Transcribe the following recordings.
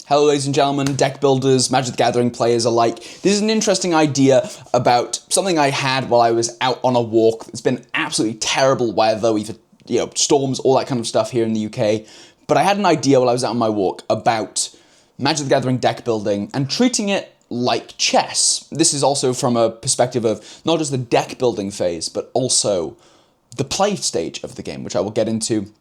Hello ladies and gentlemen, deck builders, Magic the Gathering players alike. This is an interesting idea about something I had while I was out on a walk. It's been absolutely terrible weather, we've had storms, all that kind of stuff here in the UK. But I had an idea while I was out on my walk about Magic the Gathering deck building and treating it like chess. This is also from a perspective of not just the deck building phase, but also the play stage of the game, which I will get into.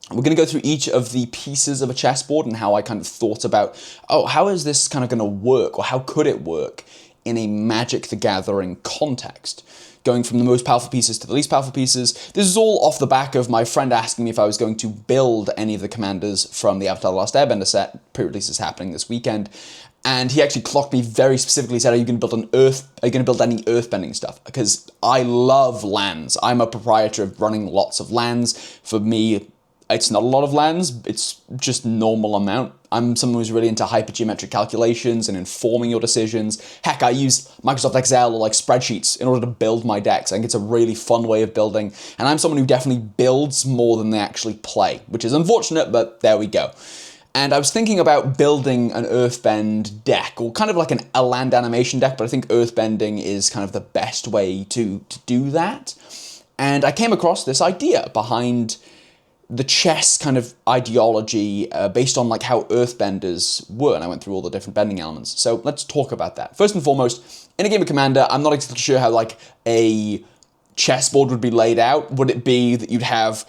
We're going to go through each of the pieces of a chessboard and how I kind of thought about, how is this kind of going to work, or how could it work in a Magic the Gathering context? Going from the most powerful pieces to the least powerful pieces. This is all off the back of my friend asking me if I was going to build any of the commanders from the Avatar: The Last Airbender set. Pre-release is happening this weekend. And he actually clocked me very specifically, said, are you going to build any earthbending stuff? Because I love lands. I'm a proprietor of running lots of lands. For me, it's not a lot of lands, it's just normal amount. I'm someone who's really into hypergeometric calculations and informing your decisions. Heck, I use Microsoft Excel or like spreadsheets in order to build my decks. I think it's a really fun way of building, and I'm someone who definitely builds more than they actually play, which is unfortunate, but there we go. And I was thinking about building an Earthbend deck, or kind of like a land animation deck, but I think Earthbending is kind of the best way to do that. And I came across this idea behind the chess kind of ideology based on like how earthbenders were, and I went through all the different bending elements. So let's talk about that. First and foremost, in a game of Commander, I'm not exactly sure how like a chessboard would be laid out. Would it be that you'd have,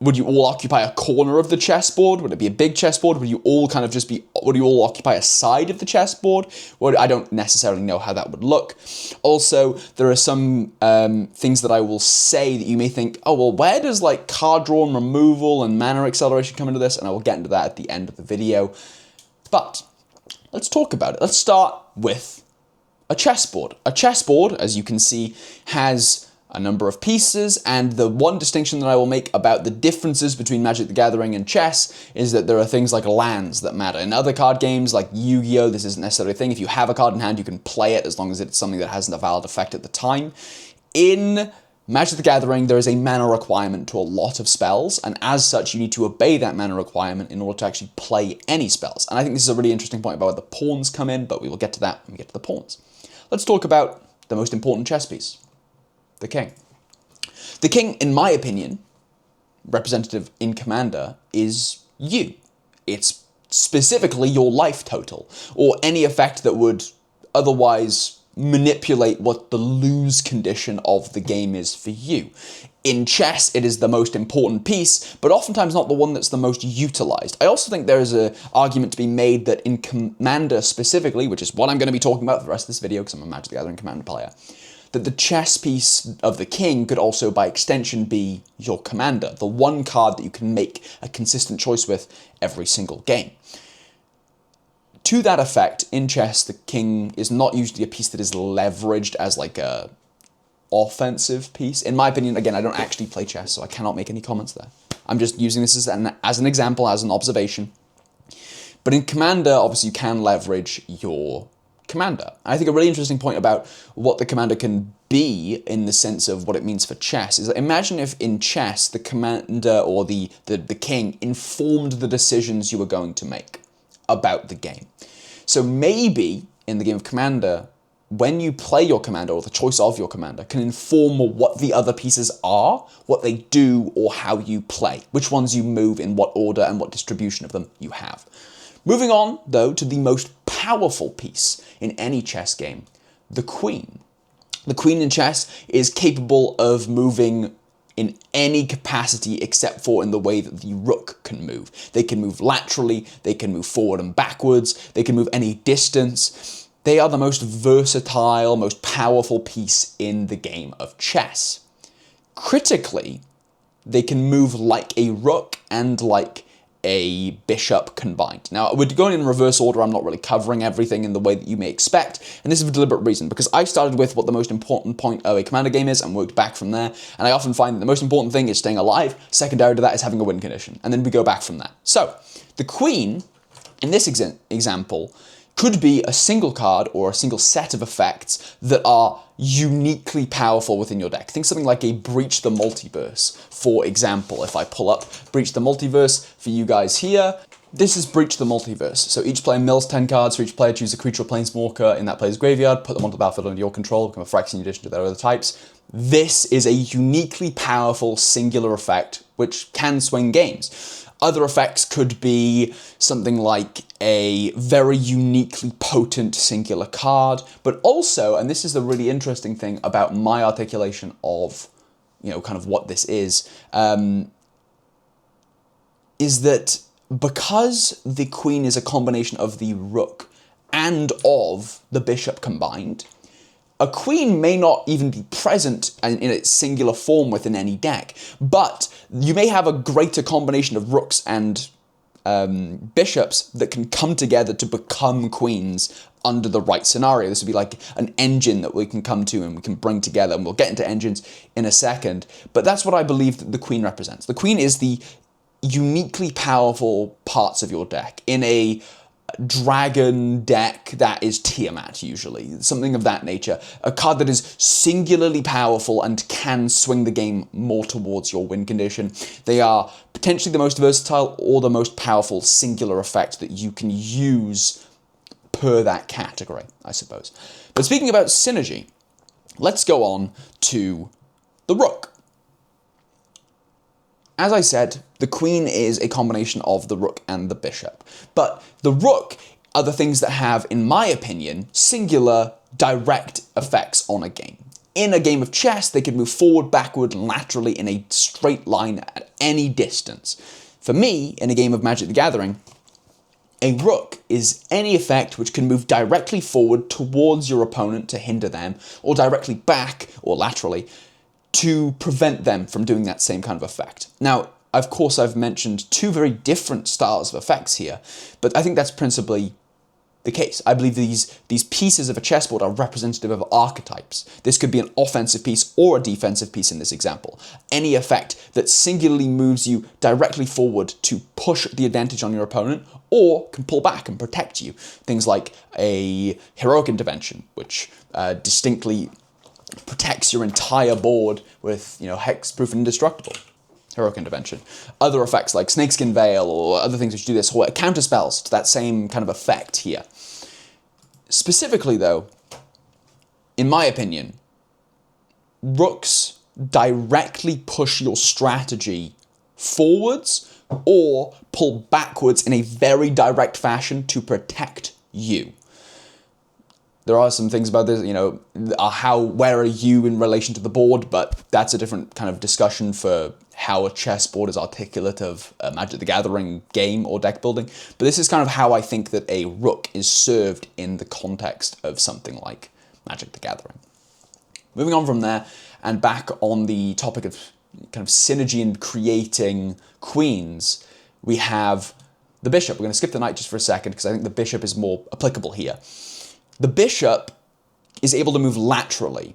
would you all occupy a corner of the chessboard? Would it be a big chessboard? Would you all occupy a side of the chessboard? Well, I don't necessarily know how that would look. Also, there are some things that I will say that you may think, where does like card draw and removal and mana acceleration come into this? And I will get into that at the end of the video. But let's talk about it. Let's start with a chessboard. A chessboard, as you can see, has a number of pieces, and the one distinction that I will make about the differences between Magic the Gathering and chess is that there are things like lands that matter. In other card games like Yu-Gi-Oh, this isn't necessarily a thing. If you have a card in hand, you can play it as long as it's something that has a valid effect at the time. In Magic the Gathering, there is a mana requirement to a lot of spells, and as such, you need to obey that mana requirement in order to actually play any spells. And I think this is a really interesting point about where the pawns come in, but we will get to that when we get to the pawns. Let's talk about the most important chess piece. The king. The king, in my opinion, representative in Commander, is you. It's specifically your life total, or any effect that would otherwise manipulate what the lose condition of the game is for you. In chess, it is the most important piece, but oftentimes not the one that's the most utilized. I also think there is an argument to be made that in Commander specifically, which is what I'm going to be talking about for the rest of this video, because I'm a Magic the Gathering Commander player, that the chess piece of the king could also, by extension, be your commander, the one card that you can make a consistent choice with every single game. To that effect, in chess, the king is not usually a piece that is leveraged as like a offensive piece. In my opinion, again, I don't actually play chess, so I cannot make any comments there. I'm just using this as an example, as an observation. But in Commander, obviously, you can leverage your commander. I think a really interesting point about what the commander can be in the sense of what it means for chess is that imagine if in chess the commander or the king informed the decisions you were going to make about the game. So maybe in the game of Commander, when you play your commander, or the choice of your commander can inform what the other pieces are, what they do, or how you play, which ones you move in what order and what distribution of them you have. Moving on, though, to the most powerful piece in any chess game, the queen. The queen in chess is capable of moving in any capacity except for in the way that the rook can move. They can move laterally, they can move forward and backwards, they can move any distance. They are the most versatile, most powerful piece in the game of chess. Critically, they can move like a rook and like a bishop combined. Now, we're going in reverse order. I'm not really covering everything in the way that you may expect, and this is for a deliberate reason, because I started with what the most important point of a Commander game is and worked back from there, and I often find that the most important thing is staying alive. Secondary to that is having a win condition, and then we go back from that. So, the queen, in this example, could be a single card or a single set of effects that are uniquely powerful within your deck. Think something like a Breach the Multiverse, for example. If I pull up Breach the Multiverse for you guys here, This is Breach the Multiverse. So each player mills 10 cards, for each player choose a creature or planeswalker in that player's graveyard, put them onto the battlefield under your control, become a Phyrexian in addition to their other types. This is a uniquely powerful singular effect which can swing games. Other effects could be something like a very uniquely potent singular card, but also, and this is the really interesting thing about my articulation of, kind of what this is that because the queen is a combination of the rook and of the bishop combined, a queen may not even be present in its singular form within any deck, but you may have a greater combination of rooks and bishops that can come together to become queens under the right scenario. This would be like an engine that we can come to and we can bring together, and we'll get into engines in a second. But that's what I believe that the queen represents. The queen is the uniquely powerful parts of your deck. In a dragon deck that is Tiamat, usually, something of that nature. A card that is singularly powerful and can swing the game more towards your win condition. They are potentially the most versatile or the most powerful singular effect that you can use per that category, I suppose. But speaking about synergy, let's go on to the rook. As I said, the queen is a combination of the rook and the bishop. But the rook are the things that have, in my opinion, singular, direct effects on a game. In a game of chess, they can move forward, backward, and laterally in a straight line at any distance. For me, in a game of Magic the Gathering, a rook is any effect which can move directly forward towards your opponent to hinder them, or directly back, or laterally, to prevent them from doing that same kind of effect. Now, of course, I've mentioned two very different styles of effects here, but I think that's principally the case. I believe these pieces of a chessboard are representative of archetypes. This could be an offensive piece or a defensive piece in this example. Any effect that singularly moves you directly forward to push the advantage on your opponent, or can pull back and protect you. Things like a heroic intervention, which distinctly protects your entire board with, hexproof and indestructible. Heroic intervention. Other effects like Snakeskin Veil or other things which do this, or counterspells to that same kind of effect here. Specifically though, in my opinion, rooks directly push your strategy forwards or pull backwards in a very direct fashion to protect you. There are some things about this, where are you in relation to the board, but that's a different kind of discussion for how a chessboard is articulate of a Magic the Gathering game or deck building. But this is kind of how I think that a rook is served in the context of something like Magic the Gathering. Moving on from there, and back on the topic of kind of synergy in creating queens, we have the bishop. We're going to skip the knight just for a second, because I think the bishop is more applicable here. The bishop is able to move laterally.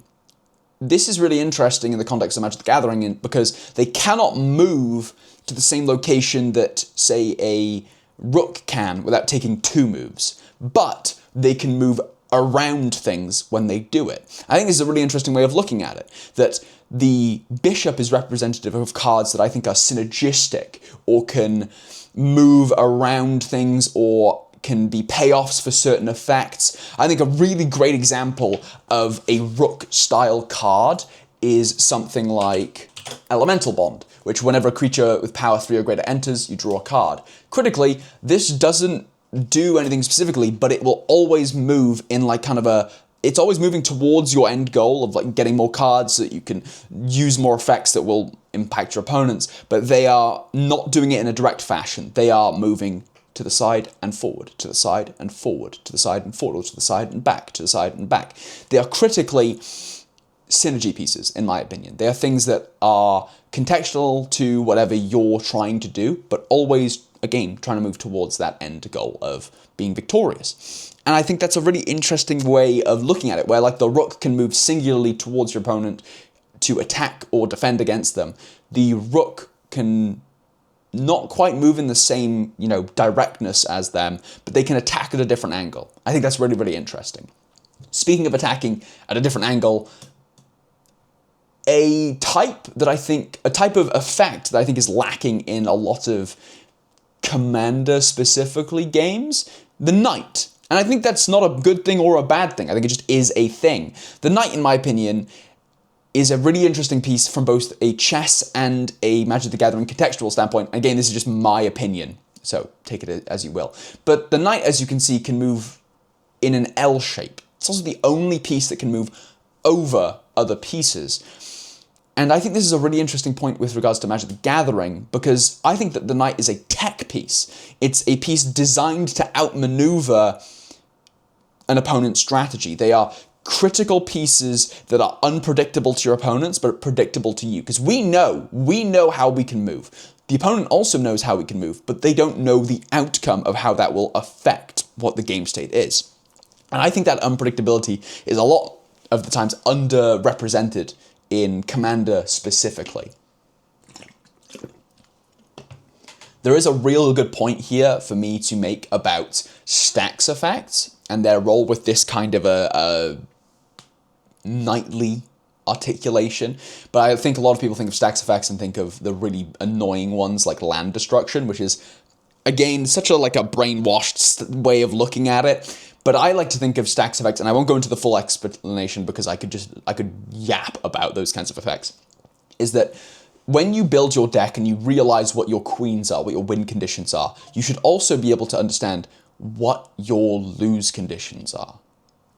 This is really interesting in the context of Magic the Gathering because they cannot move to the same location that, say, a rook can without taking two moves, but they can move around things when they do it. I think this is a really interesting way of looking at it, that the bishop is representative of cards that I think are synergistic or can move around things or can be payoffs for certain effects. I think a really great example of a rook-style card is something like Elemental Bond, which whenever a creature with power 3 or greater enters, you draw a card. Critically, this doesn't do anything specifically, but it will always move in like kind of it's always moving towards your end goal of like getting more cards so that you can use more effects that will impact your opponents, but they are not doing it in a direct fashion. They are moving to the side and forward, to the side and forward, to the side and forward, to the side and back, to the side and back. They are critically synergy pieces, in my opinion. They are things that are contextual to whatever you're trying to do, but always, again, trying to move towards that end goal of being victorious. And I think that's a really interesting way of looking at it, where like the rook can move singularly towards your opponent to attack or defend against them. The rook can not quite move in the same, directness as them, but they can attack at a different angle. I think that's really, really interesting. Speaking of attacking at a different angle, a type of effect that I think is lacking in a lot of Commander specifically games, the knight. And I think that's not a good thing or a bad thing. I think it just is a thing. The knight, in my opinion, is a really interesting piece from both a chess and a Magic the Gathering contextual standpoint. Again, this is just my opinion, so take it as you will. But the knight, as you can see, can move in an L shape. It's also the only piece that can move over other pieces. And I think this is a really interesting point with regards to Magic the Gathering, because I think that the knight is a tech piece. It's a piece designed to outmaneuver an opponent's strategy. They are critical pieces that are unpredictable to your opponents, but predictable to you. Because we know how we can move. The opponent also knows how we can move, but they don't know the outcome of how that will affect what the game state is. And I think that unpredictability is a lot of the times underrepresented in Commander specifically. There is a real good point here for me to make about stacks effects and their role with this kind of a knightly articulation. But I think a lot of people think of stacks effects and think of the really annoying ones like land destruction, which is, again, such a brainwashed way of looking at it. But I like to think of stacks effects, and I won't go into the full explanation because I could yap about those kinds of effects, is that when you build your deck and you realize what your queens are, what your win conditions are, you should also be able to understand what your lose conditions are.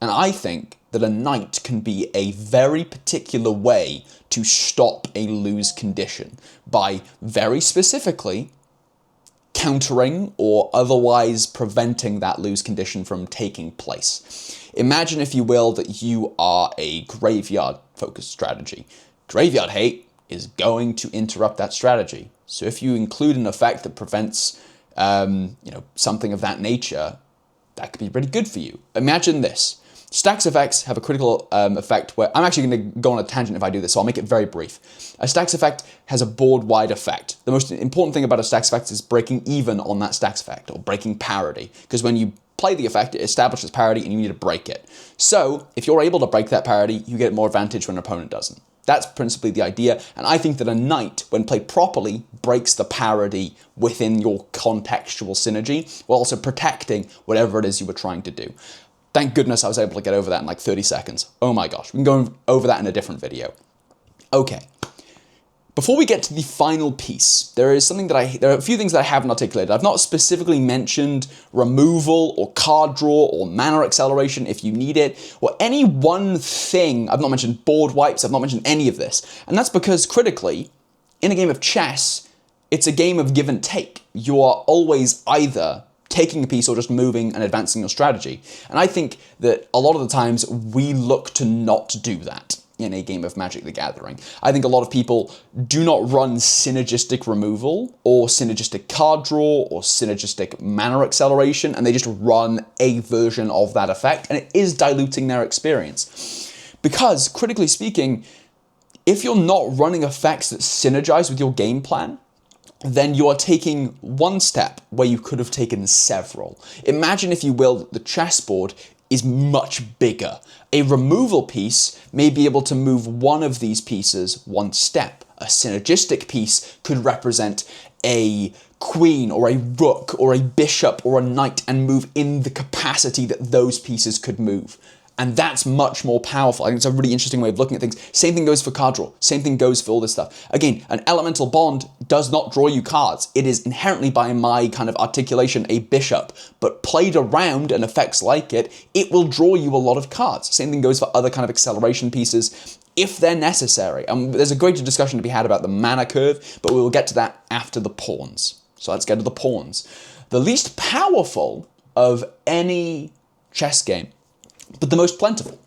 And I think that a knight can be a very particular way to stop a lose condition by very specifically countering or otherwise preventing that lose condition from taking place. Imagine, if you will, that you are a graveyard-focused strategy. Graveyard hate is going to interrupt that strategy. So if you include an effect that prevents something of that nature, that could be really good for you. Imagine this. Stacks effects have a critical effect where, I'm actually going to go on a tangent if I do this, so I'll make it very brief. A stacks effect has a board-wide effect. The most important thing about a stacks effect is breaking even on that stacks effect, or breaking parity, because when you play the effect, it establishes parity and you need to break it. So, if you're able to break that parity, you get more advantage when an opponent doesn't. That's principally the idea, and I think that a knight, when played properly, breaks the parity within your contextual synergy, while also protecting whatever it is you were trying to do. Thank goodness I was able to get over that in like 30 seconds. Oh my gosh, we can go over that in a different video. Okay. Before we get to the final piece, there are a few things that I haven't articulated. I've not specifically mentioned removal or card draw or mana acceleration if you need it, or any one thing. I've not mentioned board wipes, I've not mentioned any of this. And that's because, critically, in a game of chess, it's a game of give and take. You are always either taking a piece or just moving and advancing your strategy. And I think that a lot of the times we look to not do that in a game of Magic the Gathering. I think a lot of people do not run synergistic removal or synergistic card draw or synergistic mana acceleration, and they just run a version of that effect, and it is diluting their experience. Because, critically speaking, if you're not running effects that synergize with your game plan, then you are taking one step where you could have taken several. Imagine, if you will, that the chessboard is much bigger. A removal piece may be able to move one of these pieces one step. A synergistic piece could represent a queen or a rook or a bishop or a knight and move in the capacity that those pieces could move. And that's much more powerful. I think it's a really interesting way of looking at things. Same thing goes for card draw. Same thing goes for all this stuff. Again, an elemental bond does not draw you cards. It is inherently, by my kind of articulation, a bishop. But played around and effects like it, it will draw you a lot of cards. Same thing goes for other kind of acceleration pieces, if they're necessary. There's a greater discussion to be had about the mana curve, but we will get to that after the pawns. So let's get to the pawns. The least powerful of any chess game, but the most plentiful.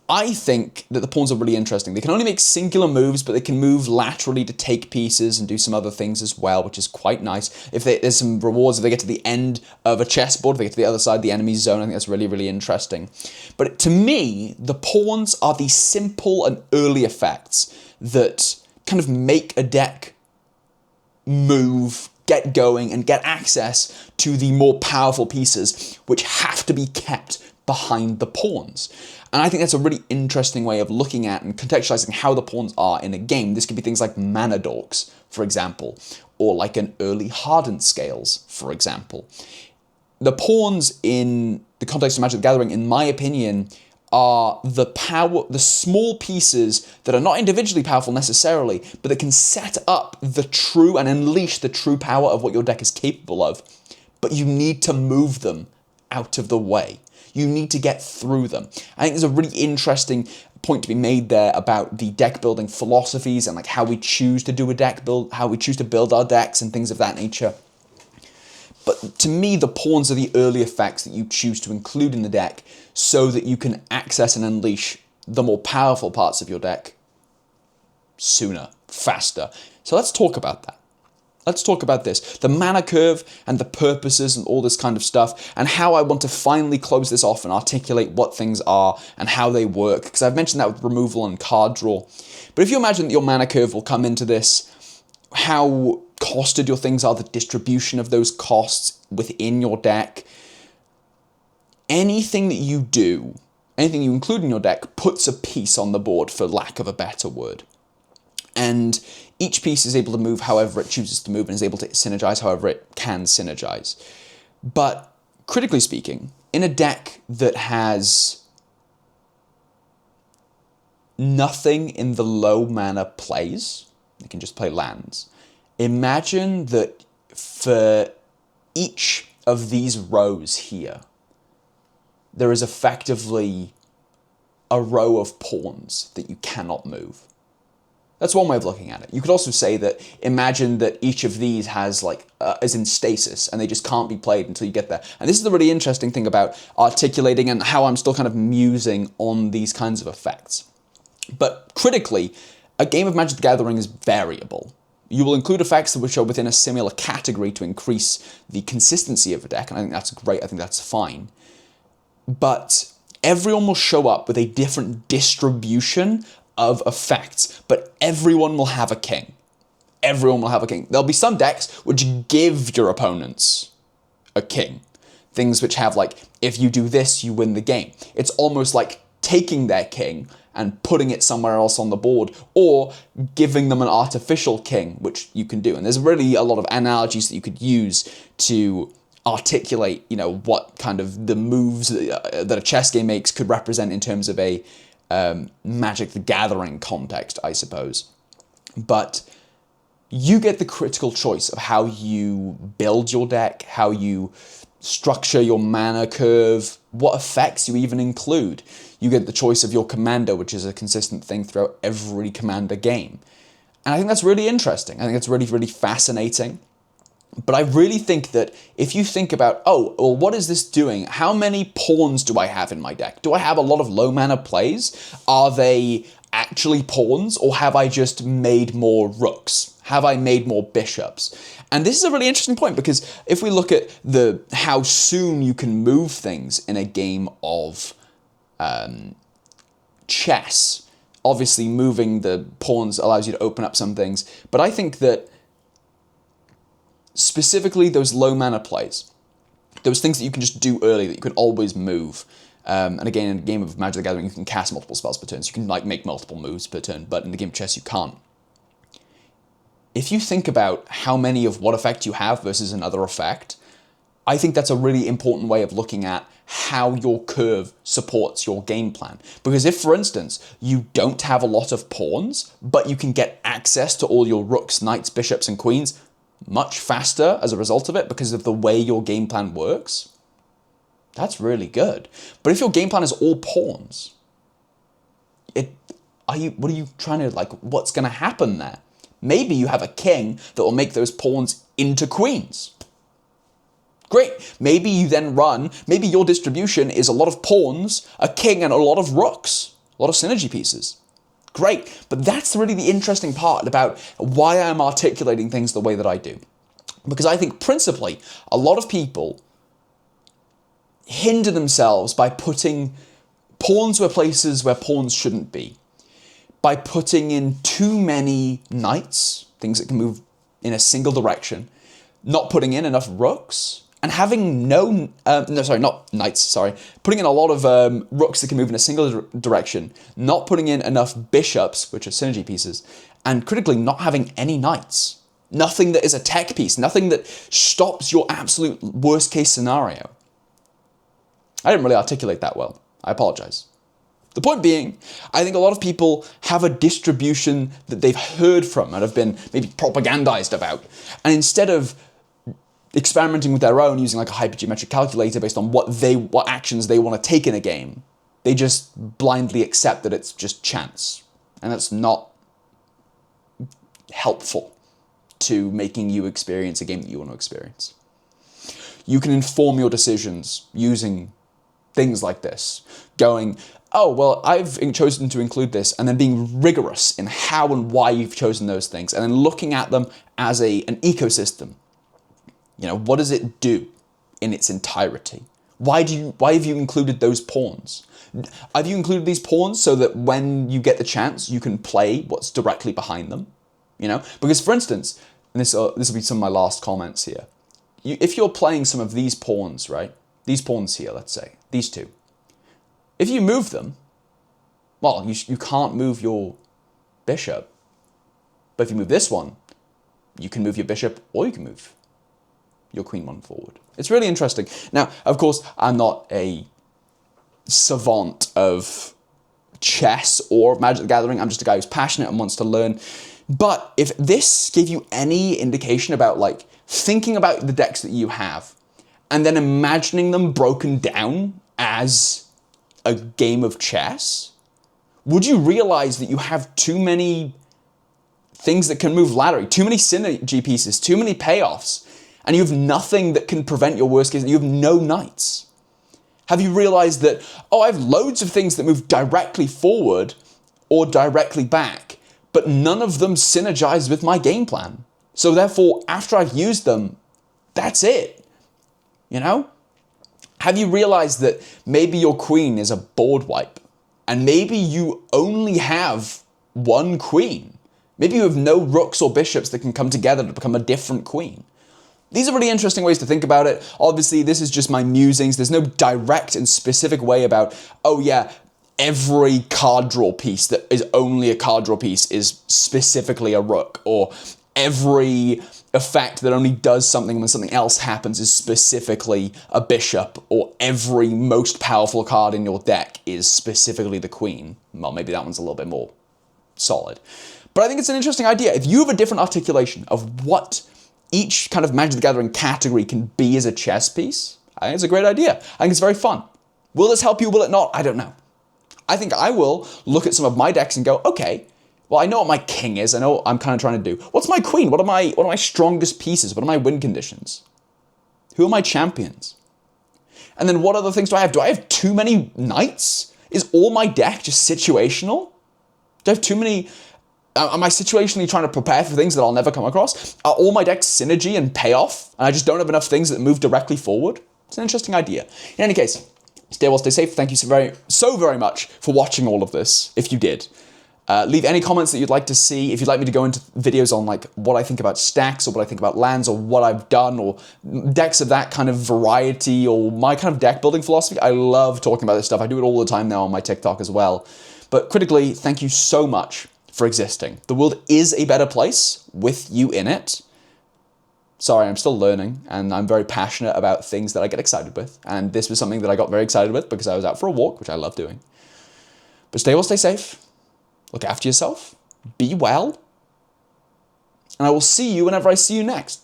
I think that the pawns are really interesting. They can only make singular moves, but they can move laterally to take pieces and do some other things as well, which is quite nice. There's some rewards if they get to the end of a chessboard, if they get to the other side of the enemy's zone. I think that's really, really interesting. But to me, the pawns are the simple and early effects that kind of make a deck move, get going, and get access to the more powerful pieces, which have to be kept behind the pawns. And I think that's a really interesting way of looking at and contextualizing how the pawns are in a game. This could be things like mana dorks, for example, or like an early hardened scales, for example. The pawns in the context of Magic the Gathering, in my opinion, are the small pieces that are not individually powerful necessarily, but that can set up the true and unleash the true power of what your deck is capable of. But you need to move them out of the way. You need to get through them. I think there's a really interesting point to be made there about the deck building philosophies and like how we choose to do a deck build, how we choose to build our decks and things of that nature. But to me, the pawns are the early effects that you choose to include in the deck so that you can access and unleash the more powerful parts of your deck sooner, faster. So let's talk about that. Let's talk about this, the mana curve and the purposes and all this kind of stuff, and how I want to finally close this off and articulate what things are and how they work, because I've mentioned that with removal and card draw. But if you imagine that your mana curve will come into this, how costed your things are, the distribution of those costs within your deck, anything that you do, anything you include in your deck puts a piece on the board, for lack of a better word. And each piece is able to move however it chooses to move and is able to synergize however it can synergize. But critically speaking, in a deck that has nothing in the low mana plays, you can just play lands. Imagine that for each of these rows here, there is effectively a row of pawns that you cannot move. That's one way of looking at it. You could also say that, imagine that each of these has is in stasis and they just can't be played until you get there. And this is the really interesting thing about articulating and how I'm still kind of musing on these kinds of effects. But critically, a game of Magic the Gathering is variable. You will include effects which are within a similar category to increase the consistency of a deck, and I think that's great, I think that's fine. But everyone will show up with a different distribution of effects, but everyone will have a king. Everyone will have a king. There'll be some decks which give your opponents a king. Things which have if you do this, you win the game. It's almost like taking their king and putting it somewhere else on the board, or giving them an artificial king, which you can do. And there's really a lot of analogies that you could use to articulate, what kind of the moves that a chess game makes could represent in terms of a Magic the Gathering context, I suppose. But you get the critical choice of how you build your deck, how you structure your mana curve, what effects you even include. You get the choice of your commander, which is a consistent thing throughout every commander game. And I think that's really interesting. I think it's really, really fascinating. But I really think that if you think about, oh, well, what is this doing? How many pawns do I have in my deck? Do I have a lot of low mana plays? Are they actually pawns, or have I just made more rooks? Have I made more bishops? And this is a really interesting point, because if we look at how soon you can move things in a game of chess, obviously moving the pawns allows you to open up some things. But I think that specifically those low mana plays, those things that you can just do early that you can always move. And again, in a game of Magic the Gathering, you can cast multiple spells per turn, so you can make multiple moves per turn, but in the game of chess, you can't. If you think about how many of what effect you have versus another effect, I think that's a really important way of looking at how your curve supports your game plan. Because if, for instance, you don't have a lot of pawns, but you can get access to all your rooks, knights, bishops, and queens much faster as a result of it because of the way your game plan works, that's really good. But if your game plan is all pawns, what are you trying to, what's going to happen there? Maybe you have a king that will make those pawns into queens. Great. Maybe you then maybe your distribution is a lot of pawns, a king, and a lot of rooks, a lot of synergy pieces. Great. But that's really the interesting part about why I'm articulating things the way that I do. Because I think principally, a lot of people hinder themselves by putting pawns where places where pawns shouldn't be. By putting in too many knights, things that can move in a single direction, not putting in enough rooks, And having not knights, sorry. Putting in a lot of rooks that can move in a single direction, not putting in enough bishops, which are synergy pieces, and critically not having any knights. Nothing that is a tech piece, nothing that stops your absolute worst case scenario. I didn't really articulate that well. I apologize. The point being, I think a lot of people have a distribution that they've heard from and have been maybe propagandized about. And instead of experimenting with their own using like a hypergeometric calculator based on what actions they want to take in a game, they just blindly accept that it's just chance. And that's not helpful to making you experience a game that you want to experience. You can inform your decisions using things like this, going, oh, well, I've chosen to include this, and then being rigorous in how and why you've chosen those things, and then looking at them as an ecosystem. You know, what does it do in its entirety? Why have you included those pawns? Have you included these pawns so that when you get the chance, you can play what's directly behind them? You know, because for instance, and this will be some of my last comments here. If you're playing some of these pawns, right? These pawns here, let's say, these two. If you move them, well, you can't move your bishop. But if you move this one, you can move your bishop or you can move your queen one forward. It's really interesting. Now, of course, I'm not a savant of chess or Magic the Gathering. I'm just a guy who's passionate and wants to learn. But if this gave you any indication about like thinking about the decks that you have and then imagining them broken down as a game of chess, would you realize that you have too many things that can move laterally, too many synergy pieces, too many payoffs, and you have nothing that can prevent your worst case, you have no knights? Have you realized that, oh, I have loads of things that move directly forward or directly back, but none of them synergize with my game plan. So therefore, after I've used them, that's it. You know? Have you realized that maybe your queen is a board wipe and maybe you only have one queen? Maybe you have no rooks or bishops that can come together to become a different queen. These are really interesting ways to think about it. Obviously, this is just my musings. There's no direct and specific way about, oh yeah, every card draw piece that is only a card draw piece is specifically a rook, or every effect that only does something when something else happens is specifically a bishop, or every most powerful card in your deck is specifically the queen. Well, maybe that one's a little bit more solid. But I think it's an interesting idea. If you have a different articulation of what each kind of Magic the Gathering category can be as a chess piece, I think it's a great idea. I think it's very fun. Will this help you? Will it not? I don't know. I think I will look at some of my decks and go, okay, well, I know what my king is. I know what I'm kind of trying to do. What's my queen? What are my strongest pieces? What are my win conditions? Who are my champions? And then what other things do I have? Do I have too many knights? Is all my deck just situational? Do I have too many? Am I situationally trying to prepare for things that I'll never come across? Are all my decks synergy and payoff, and I just don't have enough things that move directly forward? It's an interesting idea. In any case, stay well, stay safe. Thank you so very much for watching all of this, if you did. Leave any comments that you'd like to see. If you'd like me to go into videos on like what I think about stacks, or what I think about lands, or what I've done, or decks of that kind of variety, or my kind of deck building philosophy, I love talking about this stuff. I do it all the time now on my TikTok as well. But critically, thank you so much for existing. The world is a better place with you in it. Sorry, I'm still learning, and I'm very passionate about things that I get excited with. And this was something that I got very excited with because I was out for a walk, which I love doing. But stay well, stay safe. Look after yourself. Be well. And I will see you whenever I see you next.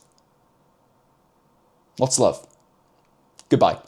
Lots of love. Goodbye.